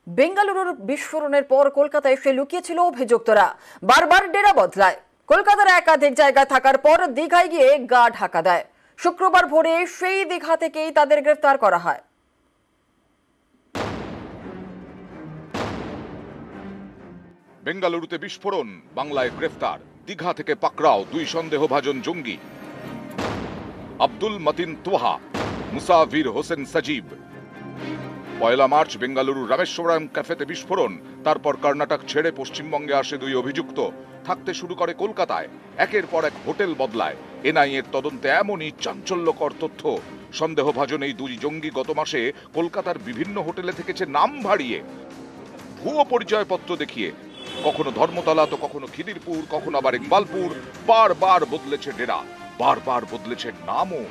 বেঙ্গালুরুর বিস্ফোরণের পর কলকাতায় এসে লুকিয়েছিল অভিযুক্তরা। বারবার ডেরা বদলায়। কলকাতার একাধিক জায়গায় থাকার পর দীঘায় গিয়ে গা ঢাকা দেয়। শুক্রবার ভোরে সেই দীঘা থেকেই তাদের গ্রেফতার করা হয়। বেঙ্গালুরুতে বিস্ফোরণ, বাংলায় গ্রেফতার। দীঘা থেকে পাকড়াও দুই সন্দেহভাজন জঙ্গি, আব্দুল মতিন তোহা, মুসাফির হোসেন সজীব। ১ মার্চ বেঙ্গালুরুর রামেশ্বরম ক্যাফেতে বিস্ফোরণ, তারপর কর্ণাটক ছেড়ে পশ্চিমবঙ্গে আসে দুই অভিযুক্ত। থাকতে শুরু করে কলকাতায়, একের পর এক হোটেল বদলায়। এনআইএর তদন্তে এমনই চাঞ্চল্যকর তথ্য। সন্দেহভাজন এই দুই জঙ্গি গত মাসে কলকাতার বিভিন্ন হোটেলে থেকেছে নাম ভাড়িয়ে, ভুয়ো পরিচয়পত্র দেখিয়ে। কখনো ধর্মতলা, তো কখনো খিদিরপুর, কখনো আবার ইকবালপুর। বারবার বদলেছে ডেরা, বারবার বদলেছে নামও।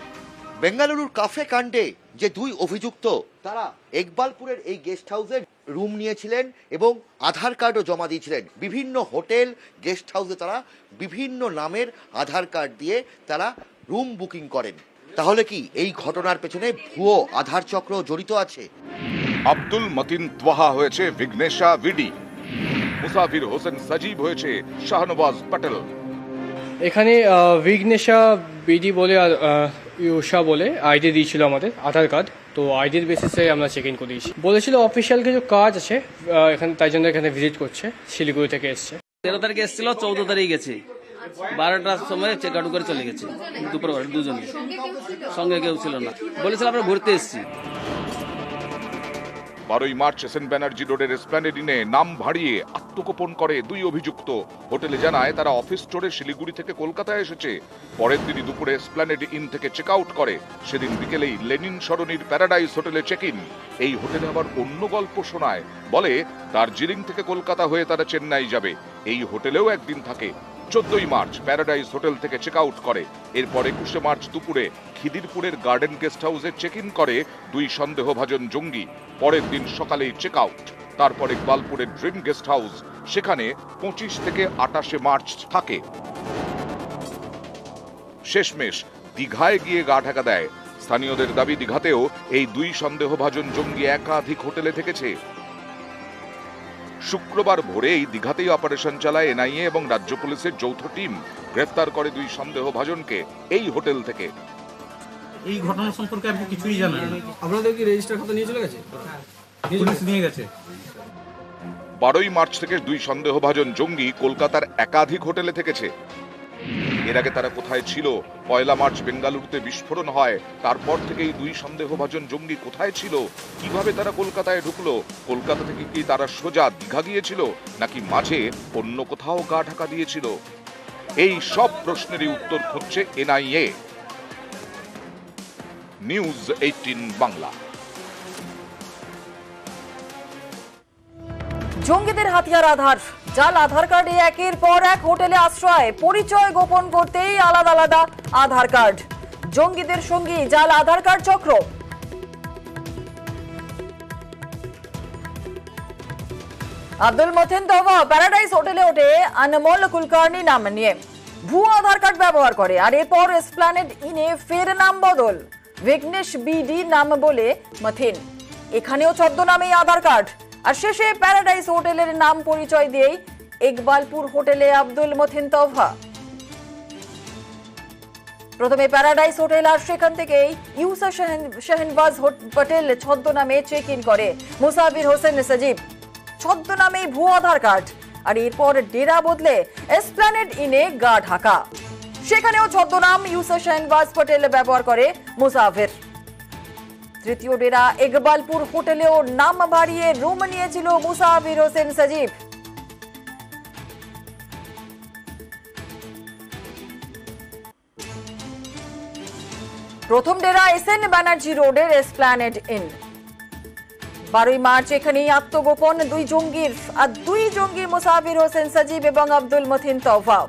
বেঙ্গালুরুর কাফে কাণ্ডে যে দুই অভিযুক্ত, তারা ইকবালপুরের এই গেস্ট হাউসের রুম নিয়েছিলেন এবং আধার কার্ডও জমা দিয়েছিলেন। বিভিন্ন হোটেল গেস্ট হাউসে তারা বিভিন্ন নামের আধার কার্ড দিয়ে তারা রুম বুকিং করেন। তাহলে কি এই ঘটনার পেছনে ভুয়ো আধার চক্র জড়িত আছে? আব্দুল মতিন তোহা হয়েছে বিঘ্নেশা ভিডি, মুসাফির হোসেন সজীব হয়েছে শাহনওয়াজ প্যাটেল। এখানে বিঘ্নেশা বিডি বলে আর ইউষা বলে আইডি দিয়েছিল আমাদের আধার কার্ড। তো আইডির বেসিসে আমরা চেক ইন করেছি। বলেছিল অফিসিয়াল কিছু কাজ আছে এখানে, তাই জন্য এখানে ভিজিট করছে। শিলিগুড়ি থেকে এসছে। 13 তারিখে এসেছিল, 14 তারিখ গেছে। 12টার সময় চেক আউট করে চলে গেছে। দুপুর দুজনে, সঙ্গে কেউ ছিল না। বলেছিল আমরা ঘুরতে এসেছি। 12 মার্চ এসএন ব্যানার্জি রোডের এসপ্ল্যানেড ইনে নাম ভাড়িয়ে আত্মগোপন করে দুই অভিযুক্ত। হোটেলে জানায় তারা অফিস স্টোরে শিলিগুড়ি থেকে কলকাতায় এসেছে। পরের দিনই দুপুরে এসপ্ল্যানেড ইন থেকে চেক আউট করে। সেদিন বিকেলেই লেনিন সরণির প্যারাডাইস হোটেলে চেক ইন। এই হোটেলে আবার অন্য গল্প শোনায়। বলে দার্জিলিং থেকে কলকাতা হয়ে তারা চেন্নাই যাবে। এই হোটেলেও একদিন থাকে। 14 মার্চ প্যারাডাইস হোটেল থেকে চেক আউট করে। এরপর 21 মার্চ দুপুরে খিদিরপুরের গার্ডেন গেস্ট হাউসে চেক ইন করে দুই সন্দেহভাজন জঙ্গি। পরের দিন সকালেই চেক আউট। তারপর ইকবালপুরের ড্রিম গেস্ট হাউস, সেখানে 25 থেকে 28 মার্চ থাকে। শেষমেশ দীঘায় গিয়ে গা ঢাকা দেয়। স্থানীয়দের দাবি, দীঘাতেও এই দুই সন্দেহভাজন জঙ্গি একাধিক হোটেলে থেকেছে। শুক্রবার ভোরে এই দীঘাতেই অপারেশন চালায় এনআইএ এবং রাজ্য পুলিশের যৌথ টিম। গ্রেফতার করে দুই সন্দেহভাজনকে এই হোটেল থেকে। এই ঘটনা সম্পর্কে আপনি কিছুই জানেন না? আপনাদের কি রেজিস্টার খাতা নিয়ে চলে গেছে? পুলিশ নিয়ে গেছে। 12 মার্চ থেকে দুই সন্দেহভাজন জঙ্গি কলকাতার একাধিক হোটেলে থেকেছে। এর আগে তারা কোথায় ছিল? 1 মার্চ বেঙ্গালুরুতে বিস্ফোরণ হয়। তারপর থেকেই দুই সন্দেহভাজন জঙ্গি কোথায় ছিল? কিভাবে তারা কলকাতায় ঢুকলো? কলকাতা থেকে কি তারা সোজা দীঘা গিয়েছিল, নাকি মাঝে অন্য কোথাও গা ঢাকা দিয়েছিল? এই সব প্রশ্নেরই উত্তর খুঁজছে এনআইএ। নিউজ 18 বাংলা। জঙ্গিদের হাতিয়ার আধার, জাল আধার কার্ডে একের পর এক হোটেলে আশ্রয়। পরিচয় গোপন করতেই আলাদা আলাদা আধার কার্ড। জঙ্গিদের সঙ্গী জাল আধার কার্ড চক্র। আব্দুল মতিন তোহা প্যারাডাইস হোটেলে ওঠে আনমোল কুলকার্নি নাম নিয়ে। ভুয়ো আধার কার্ড ব্যবহার করে। আর এরপর এসপ্ল্যানেড ইনে ফের নাম বদল। বিঘ্নেশ বিডি নাম বলে মথিন। এখানেও ছদ্মনামেই আধার কার্ড। আর শেষে প্যারাডাইস হোটেলের নাম পরিচয় দিয়েই ইকবালপুর হোটেলে আব্দুল মতিন তোহা। প্রথমে প্যারাডাইস হোটেল, আর সেখান থেকেই ইউসা শাহনওয়াজ প্যাটেল ছদ্মনামে চেক ইন করে। মুসাফির হোসেন সজীব ছদ্মনামেই ভুয়ো আধার কার্ড। আর এরপর ডেরা বদলে এসপ্ল্যানেড ইনে গা ঢাকা। সেখানেও ছদ্মনাম ইউসা শাহনওয়াজ প্যাটেল ব্যবহার করে মুসাফির। তৃতীয় ডেরা ইকবালপুর হোটেলেও নাম বাড়িয়ে রুম নিয়েছিল মুসাফির হোসেন সজীব। প্রথম ডেরা এসএন ব্যানার্জি রোডের এসপ্ল্যানেড ইন। 12 মার্চ এখানেই আত্মগোপন দুই জঙ্গির। আর দুই জঙ্গি মুসাফির হোসেন সজীব এবং আব্দুল মতিন তোহা।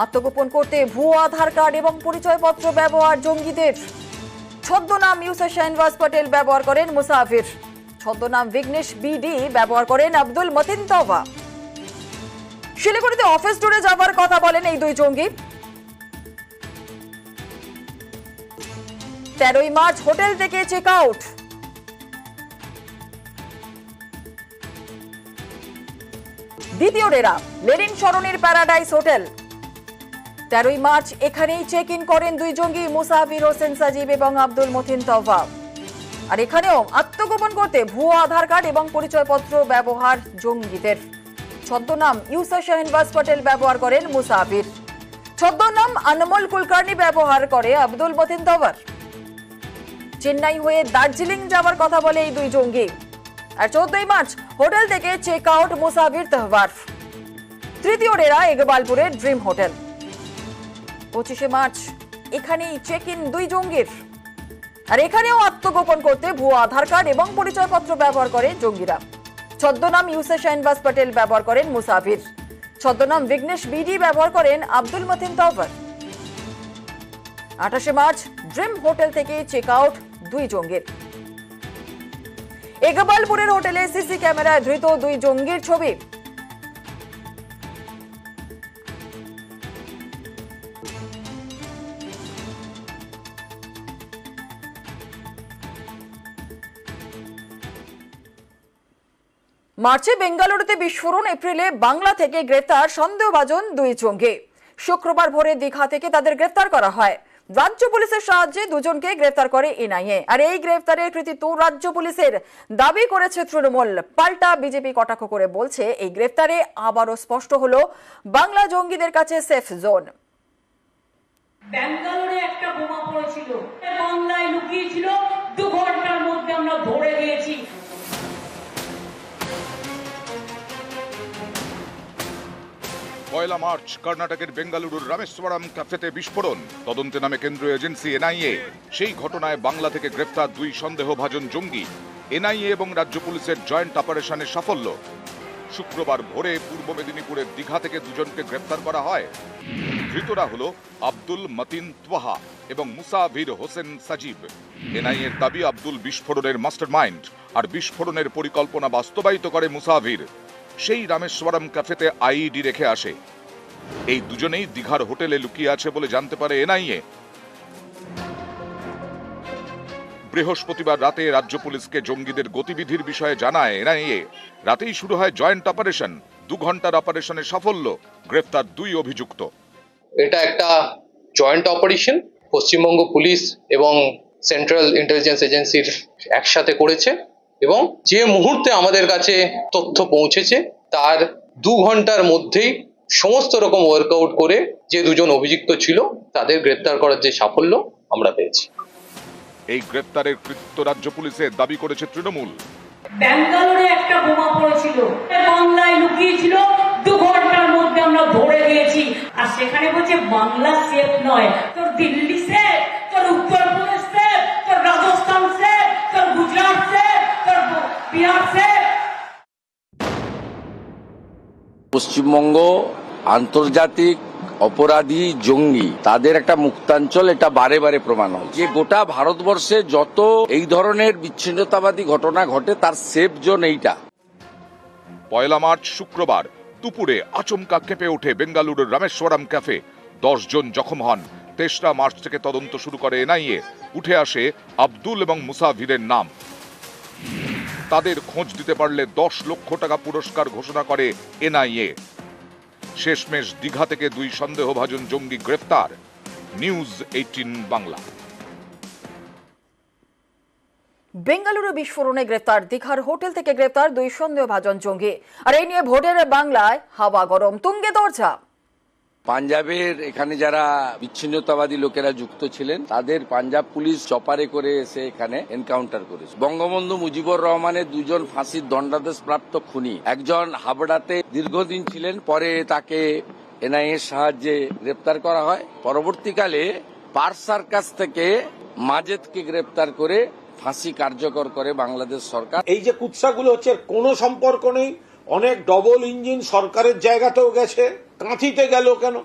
আত্মগোপন করতে ভুয়ো আধার কার্ড এবং পরিচয়পত্র ব্যবহার জঙ্গিদের। ছদ্মনাম ইউসা শাহনওয়াজ প্যাটেল ব্যবহার করেন মুসাফির। ছদ্মনাম বিঘ্নেশ বিডি ব্যবহার করেন আব্দুল মতিন তোহা। শিলিগুড়িতে অফিস ট্যুরে যাবার কথা বলেন এই দুই জঙ্গি। 13 মার্চ হোটেল থেকে চেক আউট। দ্বিতীয় ডেরা লেনিন সরণির প্যারাডাইস হোটেল। 13ই মার্চ এখানেই চেক ইন করেন দুই জঙ্গি মুসাফির হোসেন সাজিব এবং আব্দুল মতিন তওবা। আর এখানেও আত্মগোপন করতে ভুয়ো আধার কার্ড এবং পরিচয়পত্র ব্যবহার জঙ্গিদের। ছদ্মনাম ইউসা শাহনবাজ পটেল ব্যবহার করেন মুসাফির। ছদ্মনাম আনমোল কুলকার্নি ব্যবহার করে আব্দুল মতিন তওবার। চেন্নাই হয়ে দার্জিলিং যাওয়ার কথা বলে এই দুই জঙ্গি। আর 14ই মার্চ হোটেল থেকে চেক আউট মুসাফির তহবার। তৃতীয় ডেরা ইকবালপুরের ড্রিম হোটেল। 25শে মার্চ এখানেই চেক ইন দুই জঙ্গির। আর এখানেও আত্মগোপন করতে ভুয়ো আধার কার্ড এবং পরিচয়পত্র ব্যবহার করে জঙ্গিরা। ছদ্মনাম ইউসা শাহনবাজ পটেল ব্যবহার করেন মুসাফির। ছদ্মনাম বিঘ্নেশ বিডি ব্যবহার করেন আব্দুল মতিন তওবার। 28শে মার্চ ড্রিম হোটেল থেকে চেক আউট দুই জঙ্গির। ইকবালপুরের হোটেলে সিসি ক্যামেরায় ধৃত দুই জঙ্গির ছবি। মার্চে বেঙ্গালুরুতে বিস্ফোরণ, এপ্রিলে বাংলা থেকে গ্রেফতার সন্দেহভাজন দুই জঙ্গি। শুক্রবার ভোরে দীঘা থেকে তাদের গ্রেফতার করা হয়। রাজ্য পুলিশের সাহায্যে দুজনকে গ্রেফতার করে এনআইএ। আর এই গ্রেফতারের কৃতিত্ব রাজ্য পুলিশের দাবি করেছে তৃণমূল। পাল্টা বিজেপি কটাক্ষ করে বলছে এই গ্রেফতারে আবারও স্পষ্ট হলো বাংলা জঙ্গিদের কাছে সেফ জোন। ব্যাঙ্গালোরে একটা বোমা পড়েছিল, বাংলায় লুকিয়েছিল, 2 ঘন্টার মধ্যে আমরা ধরে দিয়েছি। পয়লা মার্চ কর্ণাটকের বেঙ্গালুরুর রামেশ্বরম ক্যাফেতে বিস্ফোরণ, তদন্তে নামে কেন্দ্রীয় এজেন্সি এনআইএ। সেই ঘটনায় বাংলা থেকে গ্রেফতার দুই সন্দেহভাজন জঙ্গি। এনআইএ এবং রাজ্য পুলিশের জয়েন্ট অপারেশনে সাফল্য। শুক্রবার ভোরে পূর্ব মেদিনীপুরের দীঘা থেকে দুজনকে গ্রেফতার করা হয়। ধৃতরা হল আব্দুল মতিন তওবা এবং মুসাফির হোসেন সাজিব। এনআইএর দাবি আব্দুল বিস্ফোরণের মাস্টারমাইন্ড, আর বিস্ফোরণের পরিকল্পনা বাস্তবায়িত করে মুসাফির। সেই রামেশ্বরম ক্যাফেতে আইইডি রেখে আসে। এই দুজনেই দীঘার হোটেলে লুকিয়ে আছে বলে জানতে পারে এনআইএ। বৃহস্পতিবার রাতে রাজ্য পুলিশকে জঙ্গিদের গতিবিধির বিষয়ে জানায় এনআইএ। রাতেই শুরু হয় জয়েন্ট অপারেশন। 2 ঘন্টার অপারেশনে সাফল্য, গ্রেফতার দুই অভিযুক্ত। এটা একটা জয়েন্ট অপারেশন পশ্চিমবঙ্গ পুলিশ এবং সেন্ট্রাল ইন্টেলিজেন্স এজেন্সির একসাথে করেছে, এবং যে মুহূর্তে আমাদের কাছে তথ্য পৌঁছেছে তার 2 ঘন্টার মধ্যেই সমস্ত রকম ওয়ার্কআউট করে যে দুজন অভিযুক্ত ছিল তাদের গ্রেপ্তার করার যে সাফল্য আমরা পেয়েছি। এই গ্রেপ্তারের কৃতিত্ব রাজ্য পুলিশের দাবি করেছে তৃণমূল। ব্যাঙ্গালোরে একটা বোমা পড়েছিল, বাংলায় লুকিয়েছিল, 2 ঘন্টার মধ্যে আমরা ধরে দিয়েছি। আর সেখানে বলছে বাংলা সেফ নয়, তোর দিল্লি সেফ, তোর উত্তরপ্রদেশ সেফ, তোর রাজস্থান সেফ, তোর গুজরাট সেফ, তোর বিহার সেফ। পশ্চিমবঙ্গ আন্তর্জাতিক অপরাধী জঙ্গি, তাদের একটা মুক্তাঞ্চল, এটা বারে বারে প্রমাণ হয় যে গোটা ভারতবর্ষে যত এই ধরনের বিচ্ছিন্নতাবাদী ঘটনা ঘটে তার সেফ জোন এইটা। পয়লা মার্চ শুক্রবার দুপুরে আচমকা কেঁপে ওঠে বেঙ্গালুরুর রামেশ্বরম ক্যাফে। 10 জন জখম হন। 3রা মার্চ থেকে তদন্ত শুরু করে এনআইএ। উঠে আসে আব্দুল এবং মুসাফিরের নাম। তাদের খোঁজ দিতে পারলে 10 লক্ষ টাকা পুরস্কার ঘোষণা করে এনআইএ। শেষমেশ দীঘা থেকে দুই সন্দেহভাজন জঙ্গি গ্রেফতার। নিউজ 18 বাংলা। বেঙ্গালুরু বিস্ফোরণে গ্রেফতার, দীঘার হোটেল থেকে গ্রেফতার দুই সন্দেহভাজন জঙ্গি। আর এই নিয়ে ভোটের বাংলায় হাওয়া গরম, তুঙ্গে দরজা। পাঞ্জাবের এখানে যারা বিচ্ছিন্নতাবাদী লোকেরা যুক্ত ছিলেন তাদের পাঞ্জাব পুলিশ চপারে করে এসে এখানে এনকাউন্টার করেছে। বঙ্গবন্ধু মুজিবুর রহমানের 2 জন ফাঁসির দণ্ডাদেশ প্রাপ্ত খুনি, একজন হাবড়াতে দীর্ঘদিন ছিলেন, পরে তাকে এনআইএর সাহায্যে গ্রেপ্তার করা হয়। পরবর্তীকালে পার্ক সার্কাস থেকে মাজেদকে গ্রেপ্তার করে ফাঁসি কার্যকর করে বাংলাদেশ সরকার। এই যে কুৎসাগুলো হচ্ছে কোনো সম্পর্ক নেই, অনেক ডবল ইঞ্জিন সরকারের জায়গাতেও গেছে। কাঁথিতে গেল কেন?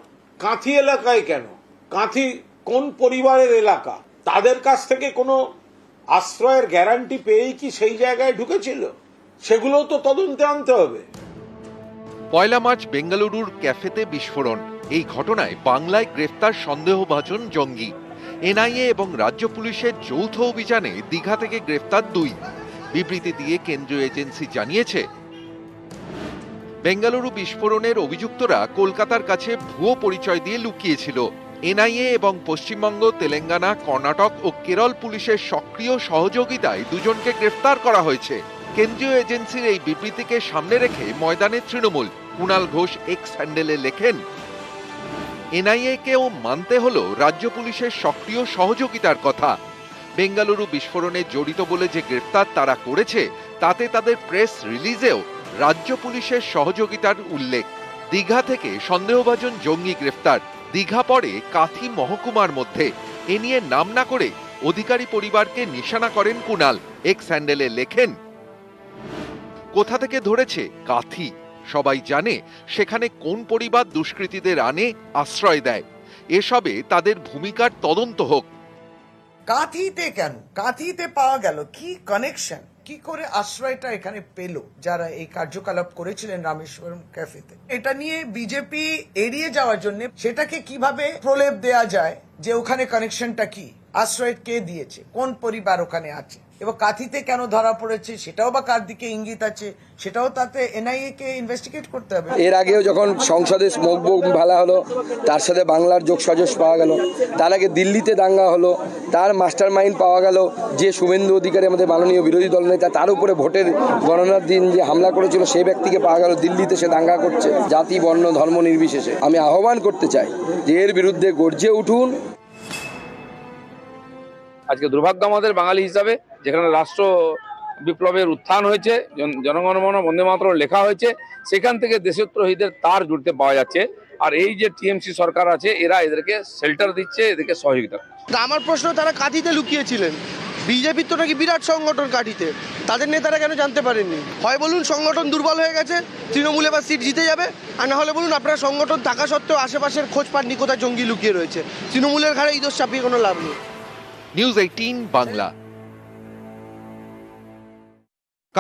কাঁথি এলাকায় কেন? কাঁথি কোন পরিবারের এলাকা? তাদের কাছ থেকে কোনো আশ্রয়ের গ্যারান্টি পেয়েই কি সেই জায়গায় ঢুকেছিল? সেগুলোও তো তদন্তে আনতে হবে। পয়লা মার্চ বেঙ্গালুরুর ক্যাফেতে বিস্ফোরণ, এই ঘটনায় বাংলায় গ্রেফতার সন্দেহভাজন জঙ্গি। এনআইএ এবং রাজ্য পুলিশের যৌথ অভিযানে দীঘা থেকে গ্রেফতার 2। বিবৃতি দিয়ে কেন্দ্রীয় এজেন্সি জানিয়েছে বেঙ্গালুরু বিস্ফোরণের অভিযুক্তরা কলকাতার কাছে ভুয়ো পরিচয় দিয়ে লুকিয়েছিল। এনআইএ এবং পশ্চিমবঙ্গ, তেলেঙ্গানা, কর্ণাটক ও কেরল পুলিশের সক্রিয় সহযোগিতায় দুজনকে গ্রেফতার করা হয়েছে। কেন্দ্রীয় এজেন্সির এই বিবৃতিকে সামনে রেখে ময়দানে তৃণমূল। কুণাল ঘোষ এক্স হ্যান্ডেলে লেখেন, এনআইএ কেও মানতে হলো রাজ্য পুলিশের সক্রিয় সহযোগিতার কথা। বেঙ্গালুরু বিস্ফোরণে জড়িত বলে যে গ্রেফতার তারা করেছে, তাতে তাদের প্রেস রিলিজেও রাজ্য পুলিশের সহযোগিতার উল্লেখ। দীঘা থেকে সন্দেহভাজন জঙ্গি গ্রেফতার। দীঘা পড়ে কাথি মহকুমার মধ্যে। এ নিয়ে নাম না করে অধিকারী পরিবারকে নিশানা করেন কুণাল। এক্স হ্যান্ডেলে লেখেন, কোথা থেকে ধরেছে? কাথি। সবাই জানে সেখানে কোন পরিবার দুষ্কৃতীদের আনে, আশ্রয় দেয়। এসবে তাদের ভূমিকার তদন্ত হোক। কাঁথিতে কেন? কাঁথিতে পাওয়া গেল কি কানেকশন? কি করে আশ্রয়টা এখানে পেল যারা এই কার্যকলাপ করেছিলেন রামেশ্বরম ক্যাফেতে? এটা নিয়ে বিজেপি এড়িয়ে যাওয়ার জন্য সেটাকে কিভাবে প্রলেপ দেয়া যায় যে ওখানে কানেকশনটা কি, আশ্রয় কে দিয়েছে, কোন পরিবার ওখানে আছে, এবং কাঁথিতে কেন ধরা পড়েছে সেটাও বা কার দিকে ইঙ্গিত আছে সেটাও তাতে এনআইএ কে ইনভেস্টিগেট করতে হবে। এর আগেও যখন সংসদে স্মোক বোম ফেলা হলো, তার সাথে বাংলার যোগসাজশ পাওয়া গেল। তার আগে দিল্লিতে দাঙ্গা হলো, তার মাস্টার মাইন্ড পাওয়া গেল যে শুভেন্দু অধিকারী, আমাদের মাননীয় বিরোধী দলনেতা, তার উপরে ভোটের গণনার দিন যে হামলা করেছিল সেই ব্যক্তিকে পাওয়া গেল দিল্লিতে, সে দাঙ্গা করছে জাতি, বর্ণ, ধর্ম নির্বিশেষে। আমি আহ্বান করতে চাই যে এর বিরুদ্ধে গর্জে উঠুন। আজকে দুর্ভাগ্য আমাদের বাঙালি হিসাবে, যেখানে রাষ্ট্র বিপ্লবের উত্থান হয়েছে, জনগণমন বন্দে মাতরম লেখা হয়েছে, সেখান থেকে দেশদ্রোহীদের তার জুড়তে পাওয়া যাচ্ছে। আর এই যে টিএমসি সরকার আছে, এরা এদেরকে শেল্টার দিচ্ছে, এদেরকে সহযোগিতা। আমার প্রশ্ন, তারা কাঁথিতে লুকিয়েছিলেন, বিজেপির তো নাকি বিরাট সংগঠন কাঁথিতে, তাদের নেতারা কেন জানতে পারেননি? হয় বলুন সংগঠন দুর্বল হয়ে গেছে, তৃণমূল এবার সিট জিতে যাবে, আর না হলে বলুন আপনারা সংগঠন থাকা সত্ত্বেও আশেপাশের খোঁজ পাননি কোথায় জঙ্গি লুকিয়ে রয়েছে। তৃণমূলের ঘাড়ে এই দোষ চাপিয়ে কোনো লাভ নেই। নিউজ 18 বাংলা।